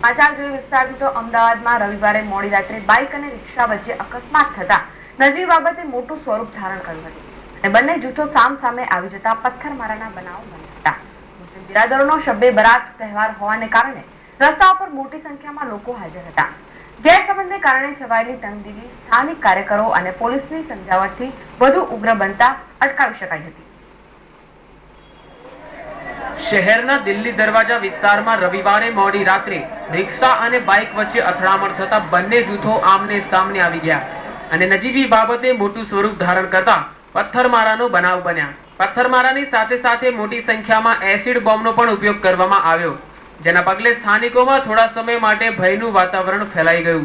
આચાર્ય વિસ્તારથી તો અમદાવાદમાં રવિવારે મોડી રાત્રે બાઇક અને રિક્ષા વચ્ચે અકસ્માત થતા નજીવી બાબતે મોટું સ્વરૂપ ધારણ કર્યું હતું અને બંને જૂથો સામસામે આવી જતા પથ્થરમારાના બનાવો બન્યા હતા. મુસ્લિમ બિરાદરોનો શબ્બે બરાત તહેવાર હોવાને કારણે રસ્તા પર મોટી સંખ્યામાં લોકો હાજર હતા. ગેરસમજને કારણે છવાયેલી તંગદિલી સ્થાનિક કાર્યકરો અને પોલીસની સમજાવટથી વધુ ઉગ્ર બનતા અટકાવી શકાઈ હતી. શહેરના દિલ્હી દરવાજા વિસ્તારમાં રવિવારે મોડી રાત્રે રિક્ષા અને બાઇક વચ્ચે અથડામણ થતા બંને જૂથો આમને સામને આવી ગયા અને નજીવી બાબતે મોટું સ્વરૂપ ધારણ કરતા પથ્થરમારાનો બનાવ બન્યા. પથ્થરમારાની સાથે સાથે મોટી સંખ્યામાં એસિડ બોમ્બનો પણ ઉપયોગ કરવામાં આવ્યો, જેના પગલે સ્થાનિકોમાં થોડા સમય માટે ભયનું વાતાવરણ ફેલાઈ ગયું.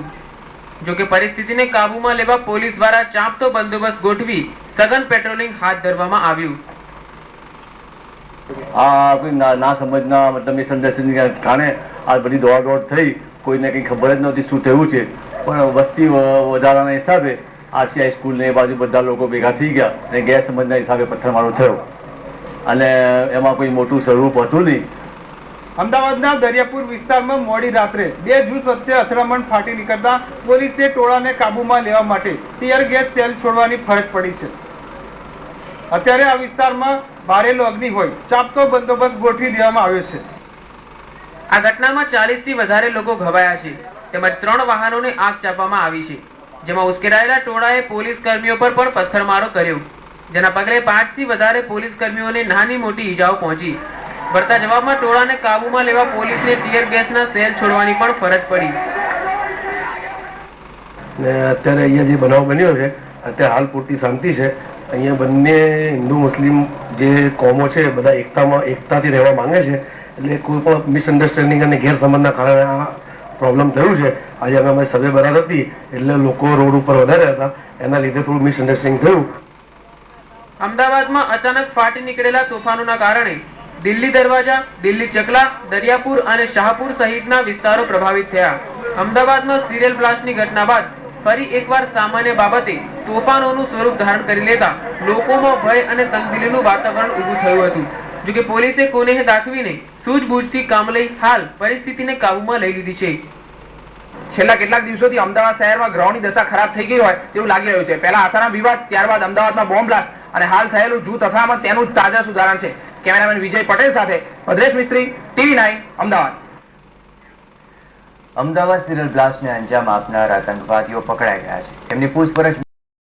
જોકે પરિસ્થિતિને કાબૂમાં લેવા પોલીસ દ્વારા ચાંપતો બંદોબસ્ત ગોઠવી સઘન પેટ્રોલિંગ હાથ ધરવામાં આવ્યું. ના સમજના મતલબ મિસઅન્ડરસ્ટેન્ડિંગ કારણે આ બધી દોડ થઈ, કોઈને કંઈ ખબર જ નહોતી શું થયું છે. પણ વસ્તી વધારાના હિસાબે આરસીઆઈ સ્કૂલ ને એ બાજુ બધા લોકો ભેગા થઈ ગયા અને ગેરસમજના હિસાબે પથ્થરમારો થયો અને એમાં કોઈ મોટું સ્વરૂપ હતું નહીં. અમદાવાદના દરિયાપુર વિસ્તારમાં મોડી રાત્રે બે જૂથ વચ્ચે અથડામણ ફાટી નીકળતા પોલીસે ટોળાને કાબૂમાં લેવા માટે ટીયર ગેસ સેલ છોડવાની ફરજ પડી છે. અત્યારે આ વિસ્તારમાં ભારેલો અગ્નિ હોય ચાંપતો બંદોબસ્ત ગોઠવી દેવામાં આવ્યો છે. આ ઘટનામાં 40 થી વધારે લોકો ઘવાયા છે તેમજ 3 વાહનોને આગ ચાંપવામાં આવી છે, જેમાં ઉશ્કેરાયેલા ટોળાએ પોલીસ કર્મીઓ પર પણ પથ્થરમારો કર્યો, જેના પગલે 5 થી વધારે પોલીસ કર્મીઓને નાની મોટી ઈજાઓ પહોંચી. વળતા જવાબમાં ટોળાને કાબૂમાં લેવા પોલીસને ટીયર ગેસના સેલ છોડવાની પણ ફરજ પડી. અત્યારે અહીંયા જે બનાવ બન્યો છે અત્યારે હાલ પૂરતી શાંતિ છે. અહીંયા બંને હિન્દુ મુસ્લિમ જે કોમો છે બધા એકતાથી રહેવા માંગે છે, એટલે કોઈ પણ મિસઅન્ડરસ્ટેન્ડિંગ અને ગેરસમજના કારણે આ પ્રોબ્લેમ થયું છે. આજે અમે સભે બરાત હતી એટલે લોકો રોડ ઉપર વધારે હતા, એના લીધે થોડું મિસઅન્ડરસ્ટેન્ડિંગ થયું. અમદાવાદમાં અચાનક ફાટી નીકળેલા તોફાનોના કારણે દિલ્હી દરવાજા, દિલ્હી ચકલા, દરિયાપુર અને શાહપુર સહિતના વિસ્તારો પ્રભાવિત થયા. અમદાવાદમાં સિરિયલ બ્લાસ્ટની ઘટના બાદ ફરી એકવાર સામાન્ય બાબતે તોફાનોનું સ્વરૂપ ધારણ કરી લેતા લોકોમાં ભય અને તંગદિલીનું વાતાવરણ ઊભું થયું હતું. જોકે પોલીસે કોનેહ દાખવીને સૂઝબૂઝથી કામ લઈ હાલ પરિસ્થિતિને કાબૂમાં લઈ લીધી છે. છેલ્લા કેટલાક દિવસોથી અમદાવાદ શહેરમાં ગ્રહોની દશા ખરાબ થઈ ગઈ હોય તેવું લાગી રહ્યું છે. પહેલા આસારામ વિવાદ, ત્યારબાદ અમદાવાદમાં બોમ્બ બ્લાસ્ટ અને હાલ થયેલું જૂથ અથડામણ તેનું તાજા સુધારણ છે. કેમેરામેન વિજય પટેલ સાથે ભદ્રેશ મિસ્ત્રી, TV9 અમદાવાદ. અમદાવાદ સિરિયલ બ્લાસ્ટને અંજામ આપનાર આતંકવાદીઓ પકડાઈ ગયા છે. તેમની પૂછપરછ